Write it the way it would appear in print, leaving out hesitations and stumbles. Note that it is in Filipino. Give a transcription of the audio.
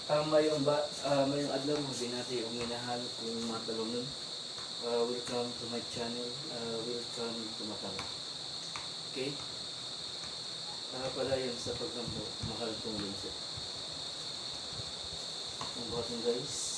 mayong adlaw mo binati og minahal kung matalon. Welcome to my channel. Welcome to Matang. Okay? Pala yun sa pagkampo, mahal kong linsa. Ang buhatin guys.